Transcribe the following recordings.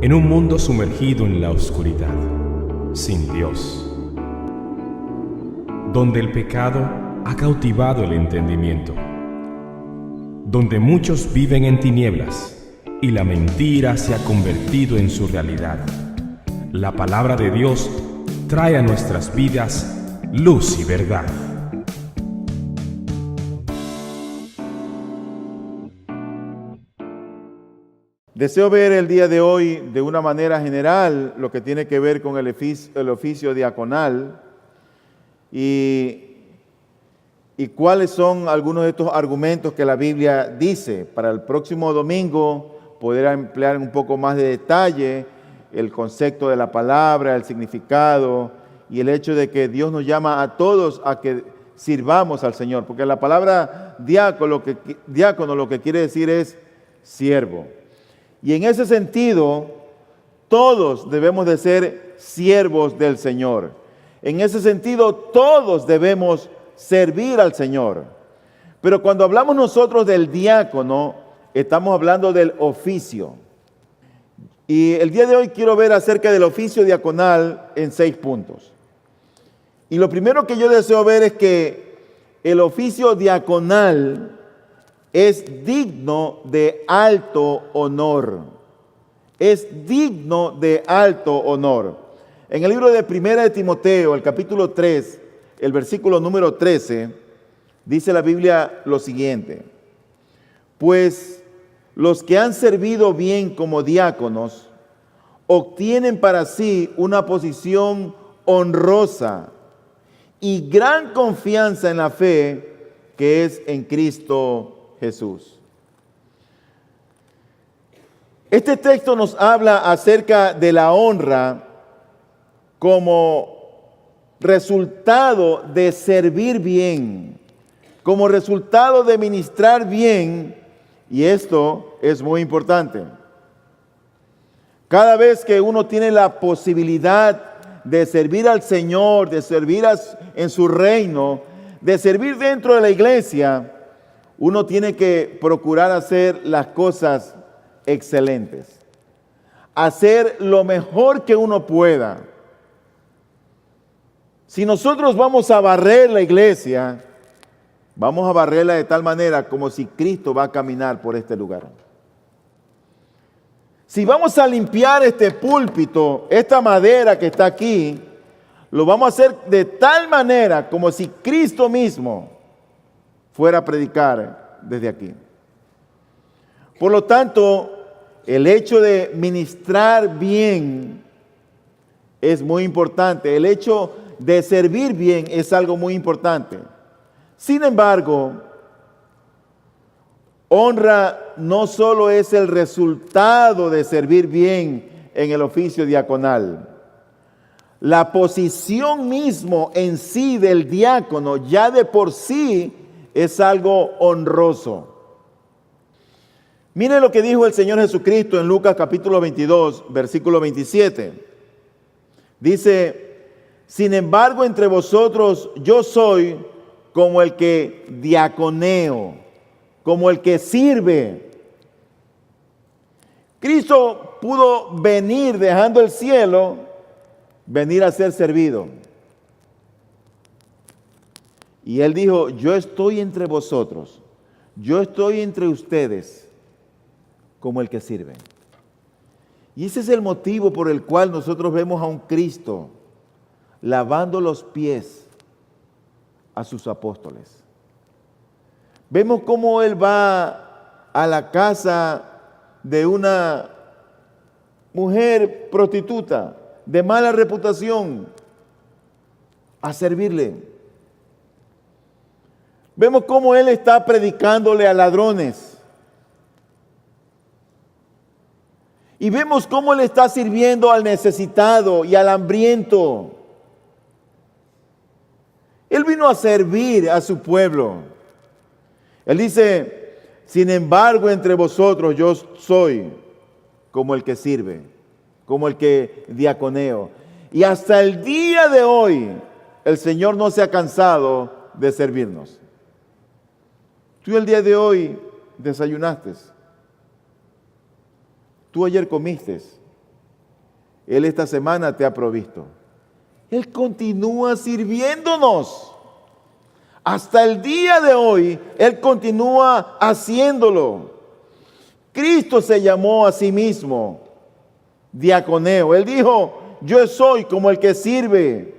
En un mundo sumergido en la oscuridad, sin Dios, donde el pecado ha cautivado el entendimiento, donde muchos viven en tinieblas y la mentira se ha convertido en su realidad, la palabra de Dios trae a nuestras vidas luz y verdad. Deseo ver el día de hoy de una manera general lo que tiene que ver con el oficio diaconal y cuáles son algunos de estos argumentos que la Biblia dice. Para el próximo domingo poder emplear un poco más de detalle el concepto de la palabra, el significado y el hecho de que Dios nos llama a todos a que sirvamos al Señor, porque la palabra diácono lo que quiere decir es siervo. Y en ese sentido, todos debemos de ser siervos del Señor. En ese sentido, todos debemos servir al Señor. Pero cuando hablamos nosotros del diácono, estamos hablando del oficio. Y el día de hoy quiero ver acerca del oficio diaconal en 6 puntos. Y lo primero que yo deseo ver es que el oficio diaconal es digno de alto honor. Es digno de alto honor. En el libro de Primera de Timoteo, el capítulo 3, el versículo número 13, dice la Biblia lo siguiente: pues los que han servido bien como diáconos obtienen para sí una posición honrosa y gran confianza en la fe que es en Cristo Jesús. Este texto nos habla acerca de la honra como resultado de servir bien, como resultado de ministrar bien, y esto es muy importante. Cada vez que uno tiene la posibilidad de servir al Señor, de servir en su reino, de servir dentro de la iglesia, uno tiene que procurar hacer las cosas excelentes, hacer lo mejor que uno pueda. Si nosotros vamos a barrer la iglesia, vamos a barrerla de tal manera como si Cristo va a caminar por este lugar. Si vamos a limpiar este púlpito, esta madera que está aquí, lo vamos a hacer de tal manera como si Cristo mismo fuera a predicar desde aquí. Por lo tanto, el hecho de ministrar bien es muy importante. El hecho de servir bien es algo muy importante. Sin embargo, honra no solo es el resultado de servir bien en el oficio diaconal. La posición mismo en sí del diácono ya de por sí es algo honroso. Mire lo que dijo el Señor Jesucristo en Lucas capítulo 22, versículo 27. Dice: sin embargo, entre vosotros yo soy como el que diaconeo, como el que sirve. Cristo pudo venir dejando el cielo, venir a ser servido. Y Él dijo: yo estoy entre vosotros, yo estoy entre ustedes como el que sirve. Y ese es el motivo por el cual nosotros vemos a un Cristo lavando los pies a sus apóstoles. Vemos cómo Él va a la casa de una mujer prostituta de mala reputación a servirle. Vemos cómo Él está predicándole a ladrones. Y vemos cómo Él está sirviendo al necesitado y al hambriento. Él vino a servir a su pueblo. Él dice: sin embargo, entre vosotros yo soy como el que sirve, como el que diaconeo. Y hasta el día de hoy, el Señor no se ha cansado de servirnos. Tú el día de hoy desayunaste. Tú ayer comiste. Él esta semana te ha provisto. Él continúa sirviéndonos. Hasta el día de hoy, Él continúa haciéndolo. Cristo se llamó a sí mismo diaconeo. Él dijo, yo soy como el que sirve.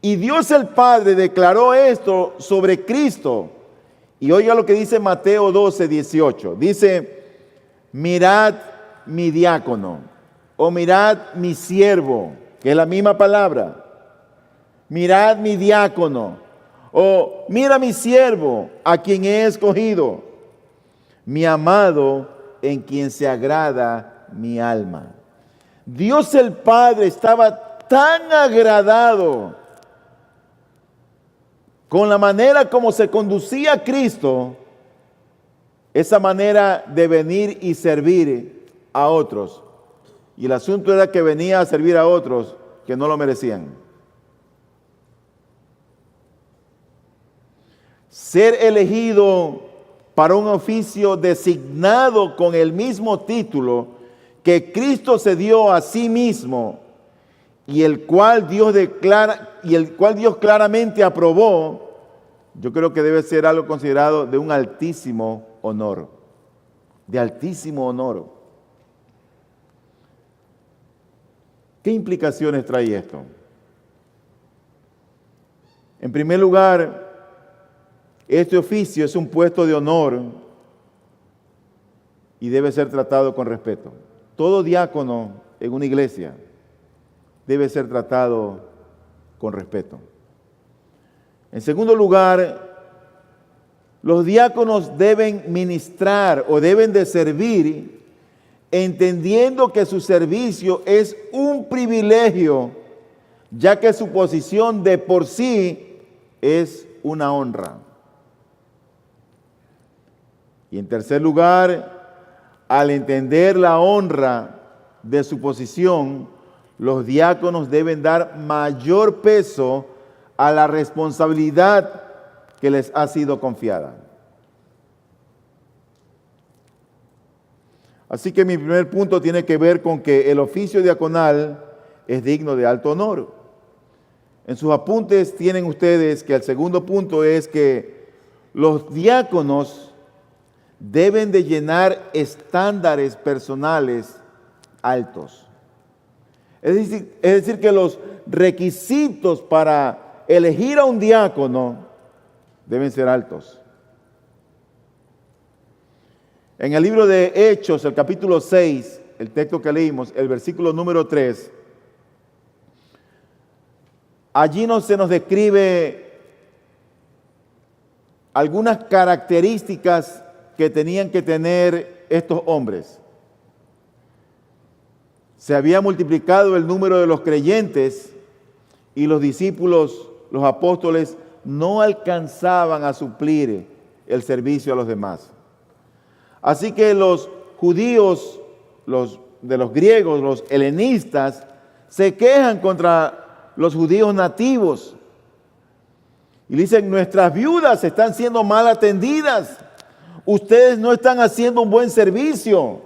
Y Dios el Padre declaró esto sobre Cristo. Y oiga lo que dice Mateo 12, 18. Dice, mirad mi diácono, o mirad mi siervo, que es la misma palabra. Mirad mi diácono, o mira mi siervo, a quien he escogido, mi amado, en quien se agrada mi alma. Dios el Padre estaba tan agradado con la manera como se conducía a Cristo, esa manera de venir y servir a otros. Y el asunto era que venía a servir a otros que no lo merecían. Ser elegido para un oficio designado con el mismo título que Cristo se dio a sí mismo y el cual Dios claramente aprobó, yo creo que debe ser algo considerado de un altísimo honor, de altísimo honor. ¿Qué implicaciones trae esto? En primer lugar, este oficio es un puesto de honor y debe ser tratado con respeto. Todo diácono en una iglesia debe ser tratado con respeto. En segundo lugar, los diáconos deben ministrar o deben de servir entendiendo que su servicio es un privilegio, ya que su posición de por sí es una honra. Y en tercer lugar, al entender la honra de su posición, los diáconos deben dar mayor peso a la responsabilidad que les ha sido confiada. Así que mi primer punto tiene que ver con que el oficio diaconal es digno de alto honor. En sus apuntes tienen ustedes que el segundo punto es que los diáconos deben de llenar estándares personales altos. Es decir, que los requisitos para elegir a un diácono deben ser altos. En el libro de Hechos, el capítulo 6, el texto que leímos, el versículo número 3, allí se nos describe algunas características que tenían que tener estos hombres. Se había multiplicado el número de los creyentes y los discípulos, los apóstoles, no alcanzaban a suplir el servicio a los demás. Así que los judíos, de los griegos, los helenistas, se quejan contra los judíos nativos. Y dicen, nuestras viudas están siendo mal atendidas. Ustedes no están haciendo un buen servicio.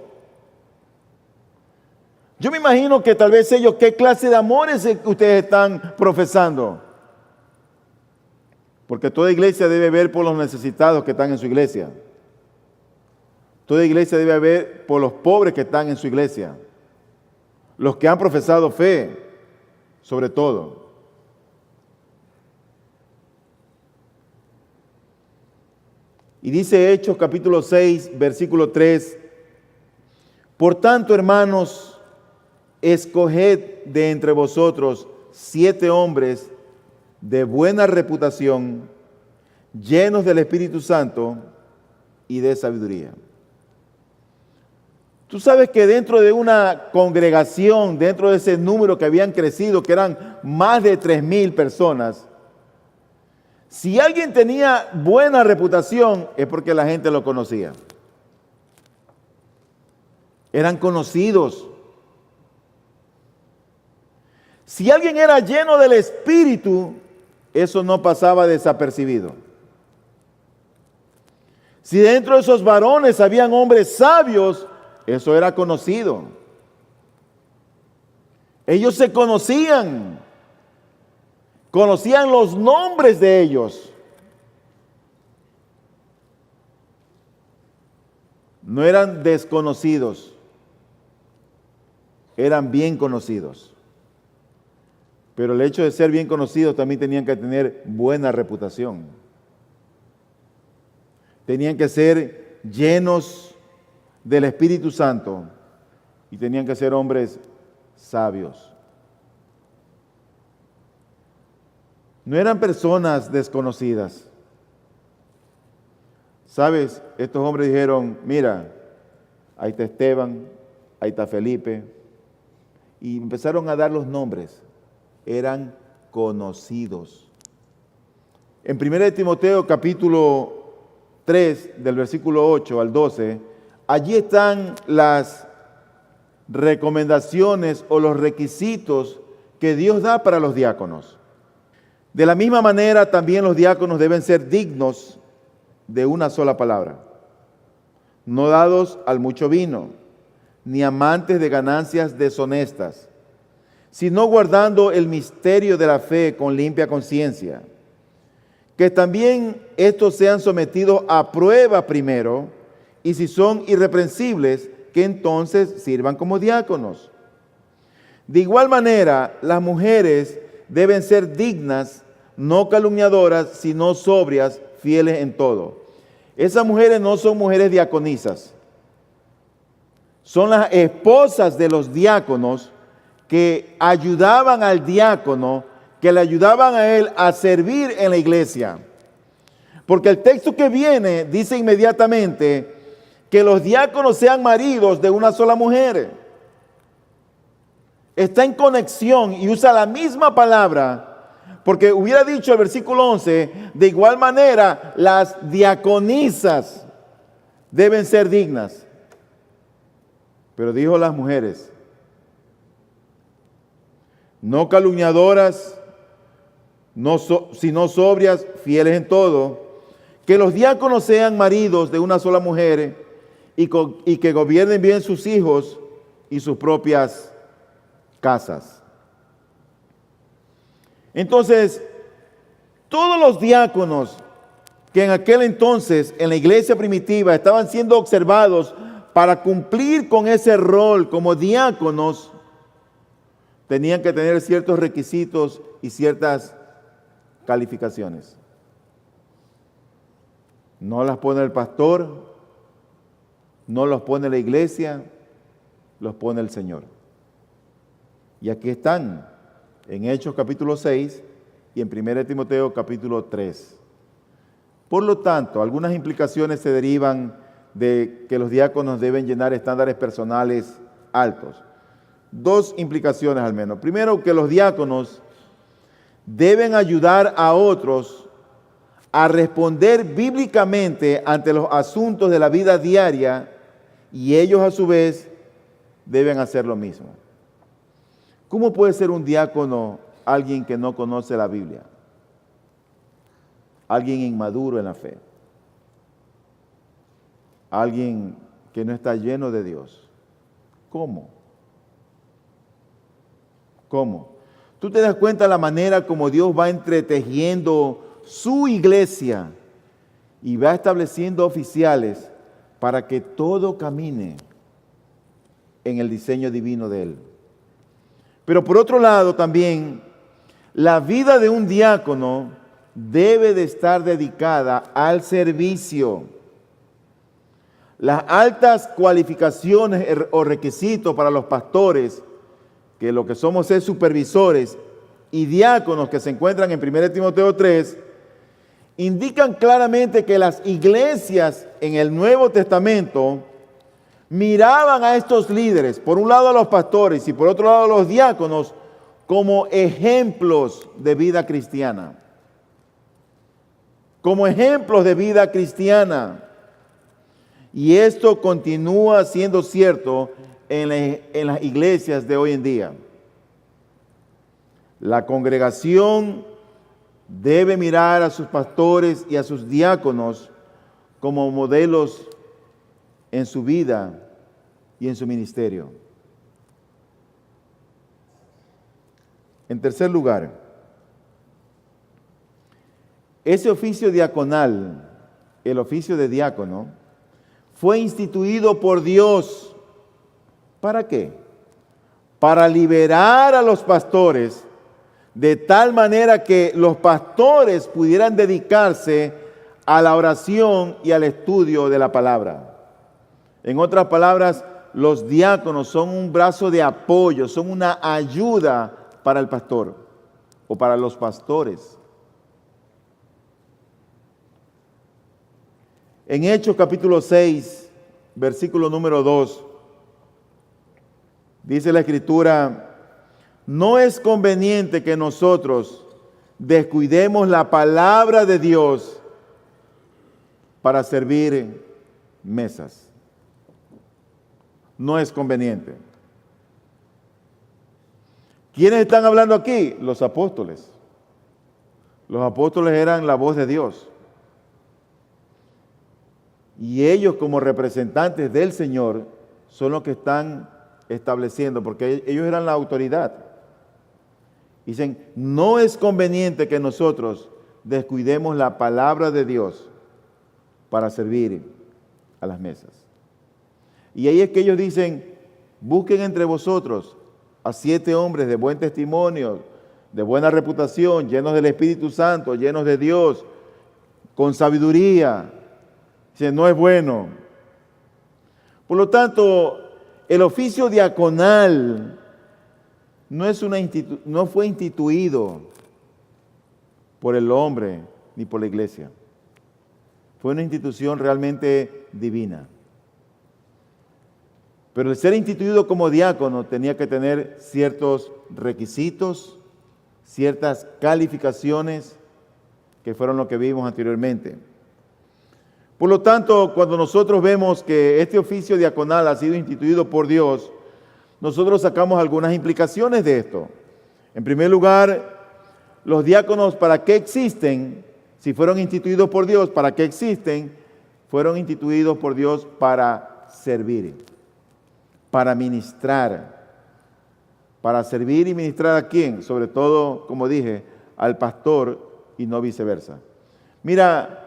Yo me imagino que tal vez ellos, ¿qué clase de amores ustedes están profesando? Porque toda iglesia debe ver por los necesitados que están en su iglesia. Toda iglesia debe ver por los pobres que están en su iglesia. Los que han profesado fe, sobre todo. Y dice Hechos capítulo 6, versículo 3, por tanto, hermanos, escoged de entre vosotros 7 hombres de buena reputación, llenos del Espíritu Santo y de sabiduría. Tú sabes que dentro de una congregación, dentro de ese número que habían crecido, que eran más de 3,000 personas, si alguien tenía buena reputación es porque la gente lo conocía. Eran conocidos. Si alguien era lleno del Espíritu, eso no pasaba desapercibido. Si dentro de esos varones habían hombres sabios, eso era conocido. Ellos se conocían los nombres de ellos. No eran desconocidos, eran bien conocidos. Pero el hecho de ser bien conocidos también tenían que tener buena reputación. Tenían que ser llenos del Espíritu Santo y tenían que ser hombres sabios. No eran personas desconocidas. ¿Sabes? Estos hombres dijeron, mira, ahí está Esteban, ahí está Felipe. Y empezaron a dar los nombres. Eran conocidos. En 1 Timoteo capítulo 3, del versículo 8 al 12, allí están las recomendaciones o los requisitos que Dios da para los diáconos. De la misma manera, también los diáconos deben ser dignos de una sola palabra, no dados al mucho vino, ni amantes de ganancias deshonestas, sino guardando el misterio de la fe con limpia conciencia. Que también estos sean sometidos a prueba primero, y si son irreprensibles, que entonces sirvan como diáconos. De igual manera, las mujeres deben ser dignas, no calumniadoras, sino sobrias, fieles en todo. Esas mujeres no son mujeres diaconisas, son las esposas de los diáconos que ayudaban al diácono, que le ayudaban a él a servir en la iglesia. Porque el texto que viene dice inmediatamente que los diáconos sean maridos de una sola mujer. Está en conexión y usa la misma palabra. Porque hubiera dicho el versículo 11, de igual manera las diaconisas deben ser dignas. Pero dijo las mujeres, no calumniadoras, sino sobrias, fieles en todo. Que los diáconos sean maridos de una sola mujer y que gobiernen bien sus hijos y sus propias casas. Entonces, todos los diáconos que en aquel entonces en la iglesia primitiva estaban siendo observados para cumplir con ese rol como diáconos, tenían que tener ciertos requisitos y ciertas calificaciones. No las pone el pastor, no los pone la iglesia, los pone el Señor. Y aquí están, en Hechos capítulo 6 y en 1 Timoteo capítulo 3. Por lo tanto, algunas implicaciones se derivan de que los diáconos deben llenar estándares personales altos. Dos implicaciones al menos. Primero, que los diáconos deben ayudar a otros a responder bíblicamente ante los asuntos de la vida diaria y ellos a su vez deben hacer lo mismo. ¿Cómo puede ser un diácono alguien que no conoce la Biblia? Alguien inmaduro en la fe. Alguien que no está lleno de Dios. ¿Cómo? ¿Cómo? Tú te das cuenta de la manera como Dios va entretejiendo su iglesia y va estableciendo oficiales para que todo camine en el diseño divino de Él. Pero por otro lado también, la vida de un diácono debe de estar dedicada al servicio. Las altas cualificaciones o requisitos para los pastores, que lo que somos es supervisores y diáconos que se encuentran en 1 Timoteo 3, indican claramente que las iglesias en el Nuevo Testamento miraban a estos líderes, por un lado a los pastores y por otro lado a los diáconos, como ejemplos de vida cristiana. Como ejemplos de vida cristiana. Y esto continúa siendo cierto en las iglesias de hoy en día. La congregación debe mirar a sus pastores y a sus diáconos como modelos en su vida y en su ministerio. En tercer lugar, ese oficio diaconal, el oficio de diácono, fue instituido por Dios. ¿Para qué? Para liberar a los pastores de tal manera que los pastores pudieran dedicarse a la oración y al estudio de la palabra. En otras palabras, los diáconos son un brazo de apoyo, son una ayuda para el pastor o para los pastores. En Hechos capítulo 6, versículo número 2, dice la Escritura: no es conveniente que nosotros descuidemos la palabra de Dios para servir mesas. No es conveniente. ¿Quiénes están hablando aquí? Los apóstoles. Los apóstoles eran la voz de Dios. Y ellos, como representantes del Señor, son los que están estableciendo, porque ellos eran la autoridad. Dicen, no es conveniente que nosotros descuidemos la palabra de Dios para servir a las mesas. Y ahí es que ellos dicen, busquen entre vosotros a 7 hombres de buen testimonio, de buena reputación, llenos del Espíritu Santo, llenos de Dios, con sabiduría. Dicen, no es bueno. Por lo tanto, el oficio diaconal no fue instituido por el hombre ni por la iglesia. Fue una institución realmente divina. Pero el ser instituido como diácono tenía que tener ciertos requisitos, ciertas calificaciones, que fueron lo que vimos anteriormente. Por lo tanto, cuando nosotros vemos que este oficio diaconal ha sido instituido por Dios, nosotros sacamos algunas implicaciones de esto. En primer lugar, los diáconos, ¿para qué existen? Si fueron instituidos por Dios, ¿para qué existen? Fueron instituidos por Dios para servir, para ministrar. ¿Para servir y ministrar a quién? Sobre todo, como dije, al pastor y no viceversa. Mira,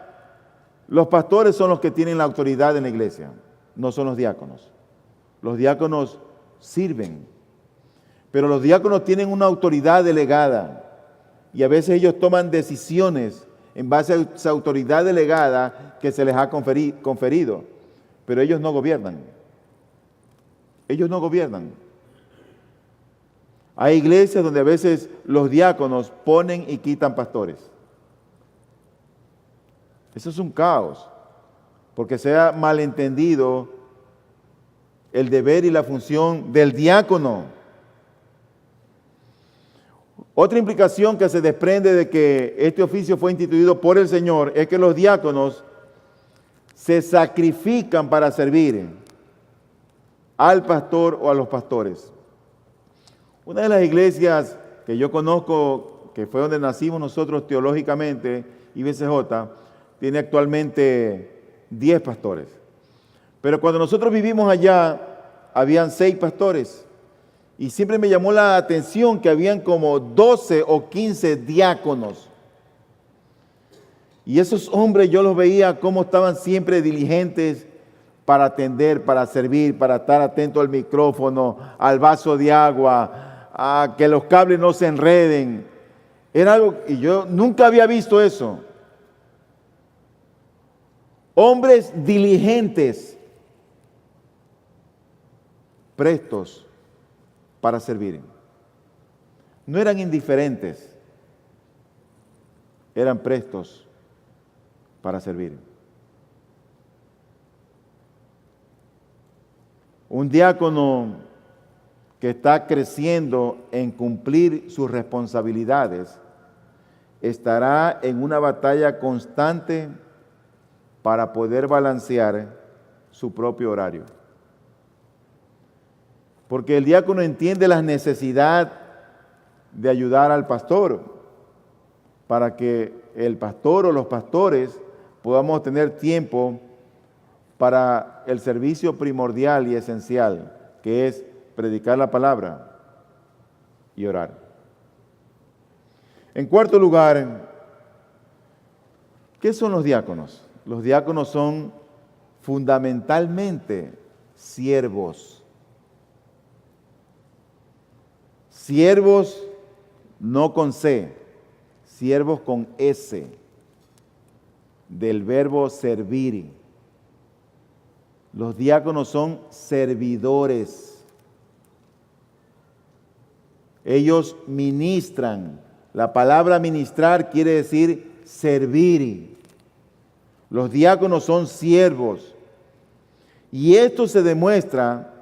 los pastores son los que tienen la autoridad en la iglesia, no son los diáconos. Los diáconos sirven, pero los diáconos tienen una autoridad delegada y a veces ellos toman decisiones en base a esa autoridad delegada que se les ha conferido, pero ellos no gobiernan. Ellos no gobiernan. Hay iglesias donde a veces los diáconos ponen y quitan pastores. Eso es un caos, porque se ha malentendido el deber y la función del diácono. Otra implicación que se desprende de que este oficio fue instituido por el Señor es que los diáconos se sacrifican para servir al pastor o a los pastores. Una de las iglesias que yo conozco, que fue donde nacimos nosotros teológicamente, IBCJ, tiene actualmente 10 pastores. Pero cuando nosotros vivimos allá, habían 6 pastores. Y siempre me llamó la atención que habían como 12 o 15 diáconos. Y esos hombres yo los veía cómo estaban siempre diligentes para atender, para servir, para estar atento al micrófono, al vaso de agua, a que los cables no se enreden. Era algo, y yo nunca había visto eso. Hombres diligentes, prestos para servir. No eran indiferentes, eran prestos para servir. Un diácono que está creciendo en cumplir sus responsabilidades estará en una batalla constante para poder balancear su propio horario. Porque el diácono entiende la necesidad de ayudar al pastor para que el pastor o los pastores podamos tener tiempo para el servicio primordial y esencial, que es predicar la palabra y orar. En cuarto lugar, ¿qué son los diáconos? Los diáconos son fundamentalmente siervos. Siervos no con C, siervos con S, del verbo servir. Los diáconos son servidores. Ellos ministran. La palabra ministrar quiere decir servir. Los diáconos son siervos. Y esto se demuestra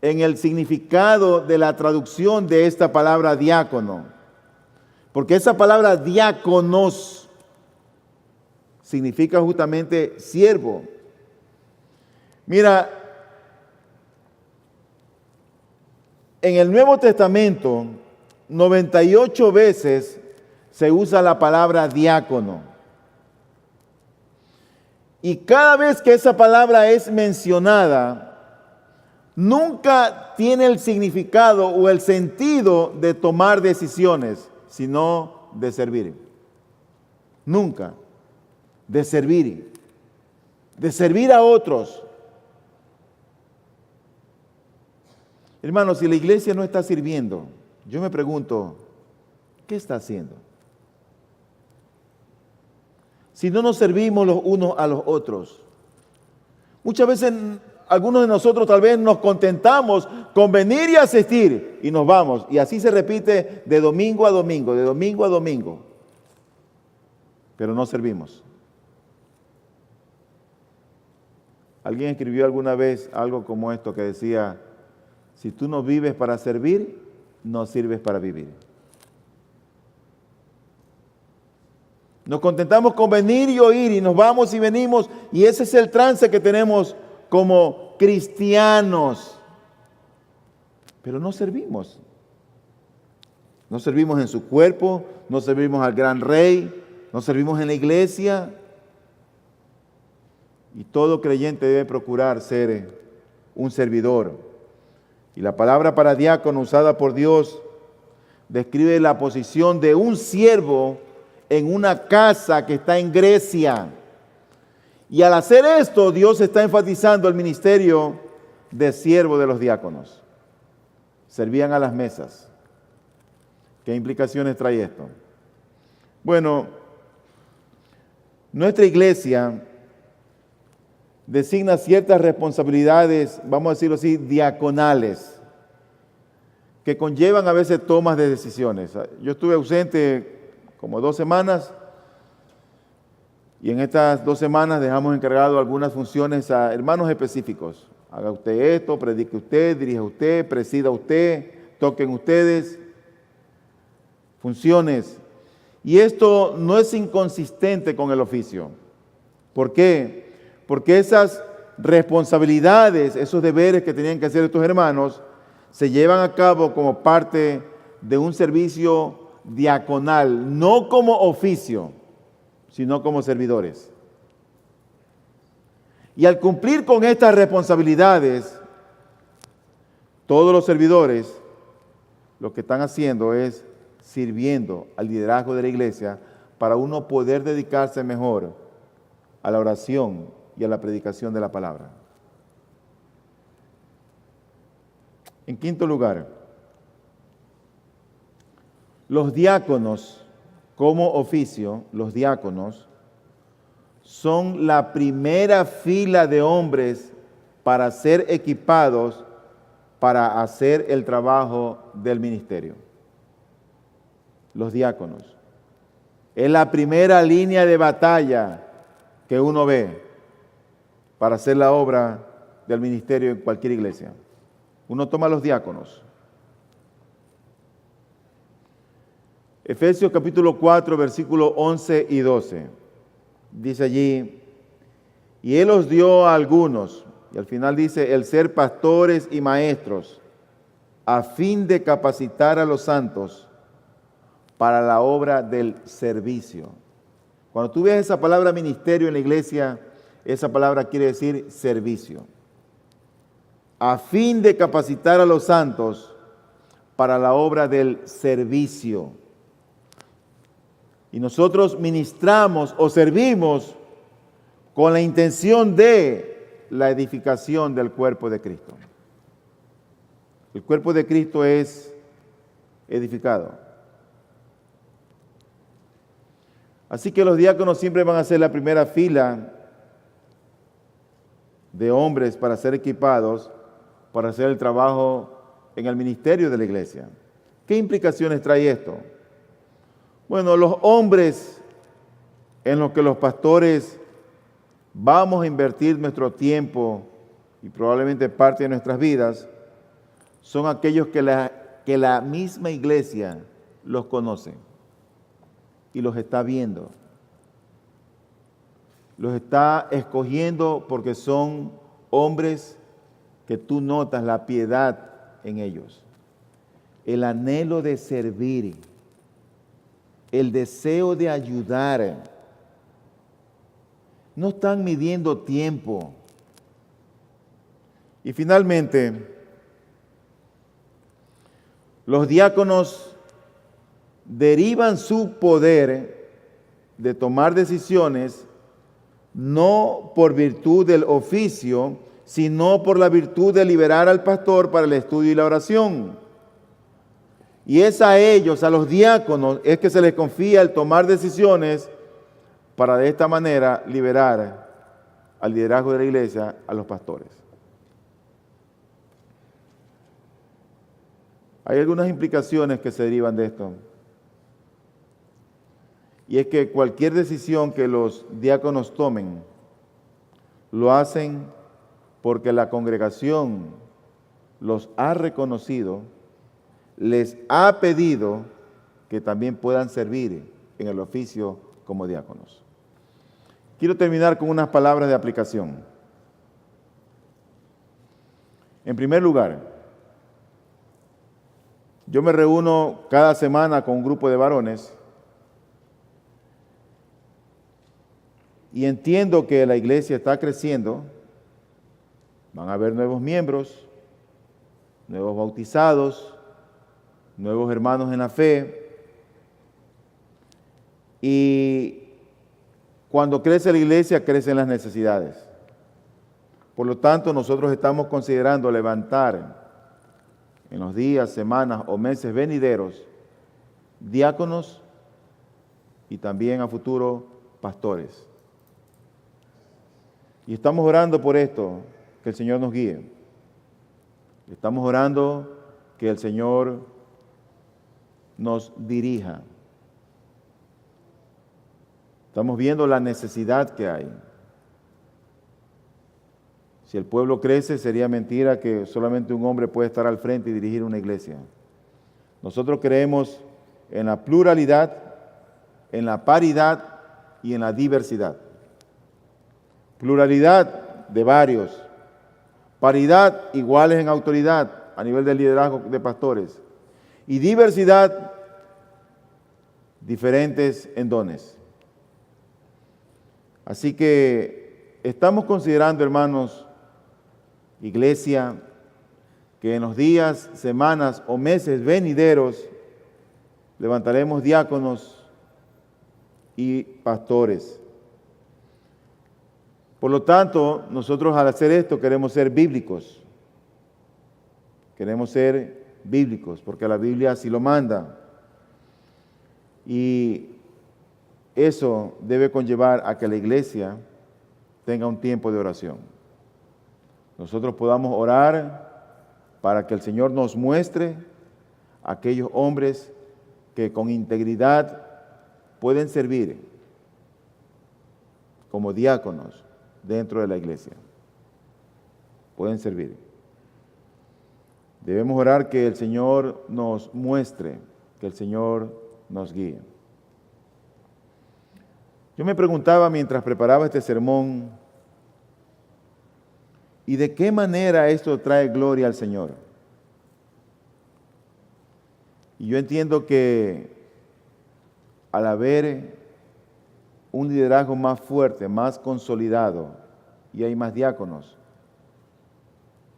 en el significado de la traducción de esta palabra diácono. Porque esa palabra diáconos significa justamente siervo. Mira, en el Nuevo Testamento, 98 veces se usa la palabra diácono. Y cada vez que esa palabra es mencionada, nunca tiene el significado o el sentido de tomar decisiones, sino de servir. Nunca. De servir. De servir a otros. Hermanos, si la iglesia no está sirviendo, yo me pregunto, ¿qué está haciendo? Si no nos servimos los unos a los otros. Muchas veces algunos de nosotros tal vez nos contentamos con venir y asistir y nos vamos. Y así se repite de domingo a domingo, de domingo a domingo. Pero no servimos. Alguien escribió alguna vez algo como esto que decía: si tú no vives para servir, no sirves para vivir. Nos contentamos con venir y oír y nos vamos y venimos, y ese es el trance que tenemos como cristianos. Pero no servimos. No servimos en su cuerpo, no servimos al gran rey, no servimos en la iglesia. Y todo creyente debe procurar ser un servidor. Y la palabra para diácono usada por Dios describe la posición de un siervo en una casa que está en Grecia. Y al hacer esto, Dios está enfatizando el ministerio de siervo de los diáconos. Servían a las mesas. ¿Qué implicaciones trae esto? Bueno, nuestra iglesia designa ciertas responsabilidades, vamos a decirlo así, diaconales, que conllevan a veces tomas de decisiones. Yo estuve ausente como 2 semanas, y en estas 2 semanas dejamos encargado algunas funciones a hermanos específicos. Haga usted esto, predique usted, dirija usted, presida usted, toquen ustedes. Funciones. Y esto no es inconsistente con el oficio. ¿Por qué? Porque esas responsabilidades, esos deberes que tenían que hacer estos hermanos, se llevan a cabo como parte de un servicio diaconal, no como oficio, sino como servidores. Y al cumplir con estas responsabilidades, todos los servidores lo que están haciendo es sirviendo al liderazgo de la iglesia para uno poder dedicarse mejor a la oración y a la predicación de la palabra. En quinto lugar, los diáconos como oficio, los diáconos, son la primera fila de hombres para ser equipados para hacer el trabajo del ministerio. Los diáconos. Es la primera línea de batalla que uno ve para hacer la obra del ministerio en cualquier iglesia. Uno toma a los diáconos. Efesios capítulo 4, versículos 11 y 12. Dice allí: y Él os dio a algunos, y al final dice, el ser pastores y maestros, a fin de capacitar a los santos para la obra del servicio. Cuando tú ves esa palabra ministerio en la iglesia, esa palabra quiere decir servicio. A fin de capacitar a los santos para la obra del servicio. Y nosotros ministramos o servimos con la intención de la edificación del cuerpo de Cristo. El cuerpo de Cristo es edificado. Así que los diáconos siempre van a ser la primera fila de hombres para ser equipados para hacer el trabajo en el ministerio de la iglesia. ¿Qué implicaciones trae esto? Bueno, los hombres en los que los pastores vamos a invertir nuestro tiempo y probablemente parte de nuestras vidas son aquellos que la misma iglesia los conoce y los está viendo. Los está escogiendo porque son hombres que tú notas la piedad en ellos, el anhelo de servir, el deseo de ayudar. No están midiendo tiempo. Y finalmente, los diáconos derivan su poder de tomar decisiones no por virtud del oficio, sino por la virtud de liberar al pastor para el estudio y la oración. Y es a ellos, a los diáconos, es que se les confía el tomar decisiones para de esta manera liberar al liderazgo de la iglesia, a los pastores. Hay algunas implicaciones que se derivan de esto. Y es que cualquier decisión que los diáconos tomen, lo hacen porque la congregación los ha reconocido, les ha pedido que también puedan servir en el oficio como diáconos. Quiero terminar con unas palabras de aplicación. En primer lugar, yo me reúno cada semana con un grupo de varones y entiendo que la iglesia está creciendo. Van a haber nuevos miembros, nuevos bautizados, nuevos hermanos en la fe. Y cuando crece la iglesia, crecen las necesidades. Por lo tanto, nosotros estamos considerando levantar en los días, semanas o meses venideros diáconos y también a futuro pastores. Y estamos orando por esto, que el Señor nos guíe. Estamos orando que el Señor nos dirija. Estamos viendo la necesidad que hay. Si el pueblo crece, sería mentira que solamente un hombre puede estar al frente y dirigir una iglesia. Nosotros creemos en la pluralidad, en la paridad y en la diversidad. Pluralidad de varios, paridad iguales en autoridad a nivel del liderazgo de pastores y diversidad diferentes en dones. Así que estamos considerando, hermanos, iglesia, que en los días, semanas o meses venideros levantaremos diáconos y pastores. Por lo tanto, nosotros al hacer esto queremos ser bíblicos. Queremos ser bíblicos porque la Biblia así lo manda. Y eso debe conllevar a que la iglesia tenga un tiempo de oración. Nosotros podamos orar para que el Señor nos muestre a aquellos hombres que con integridad pueden servir como diáconos dentro de la iglesia. Pueden servir. Debemos orar que el Señor nos muestre, que el Señor nos guíe. Yo me preguntaba mientras preparaba este sermón, ¿y de qué manera esto trae gloria al Señor? Y yo entiendo que al haber un liderazgo más fuerte, más consolidado, y hay más diáconos,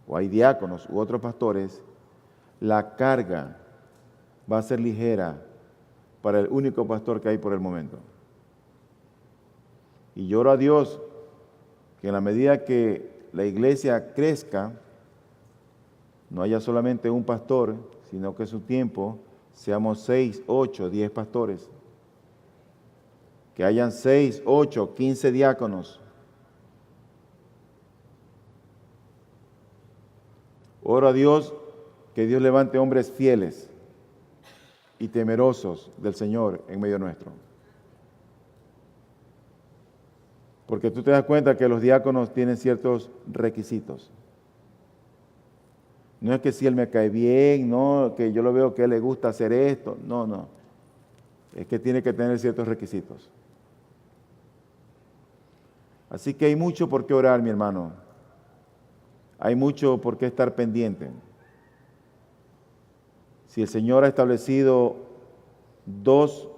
o hay diáconos u otros pastores, la carga va a ser ligera para el único pastor que hay por el momento. Y yo oro a Dios que en la medida que la iglesia crezca, no haya solamente un pastor, sino que en su tiempo seamos 6, 8, 10 pastores. Que hayan 6, 8, 15 diáconos. Oro a Dios que Dios levante hombres fieles y temerosos del Señor en medio nuestro. Porque tú te das cuenta que los diáconos tienen ciertos requisitos. No es que si él me cae bien, no, que yo lo veo que a él le gusta hacer esto. No. Es que tiene que tener ciertos requisitos. Así que hay mucho por qué orar, mi hermano. Hay mucho por qué estar pendiente. Si el Señor ha establecido 2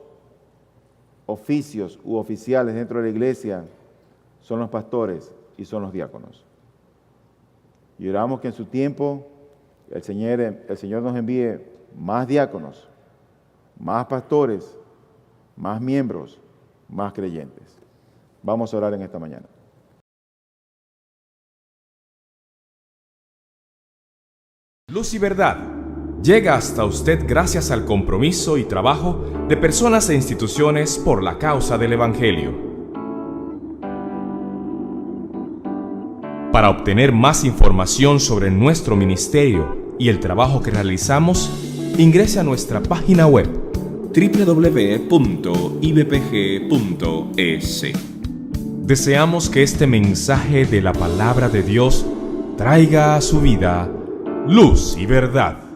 oficios u oficiales dentro de la iglesia, son los pastores y son los diáconos. Y oramos que en su tiempo el Señor nos envíe más diáconos, más pastores, más miembros, más creyentes. Vamos a orar en esta mañana. Luz y Verdad llega hasta usted gracias al compromiso y trabajo de personas e instituciones por la causa del Evangelio. Para obtener más información sobre nuestro ministerio y el trabajo que realizamos, ingrese a nuestra página web www.ibpg.es. Deseamos que este mensaje de la palabra de Dios traiga a su vida luz y verdad.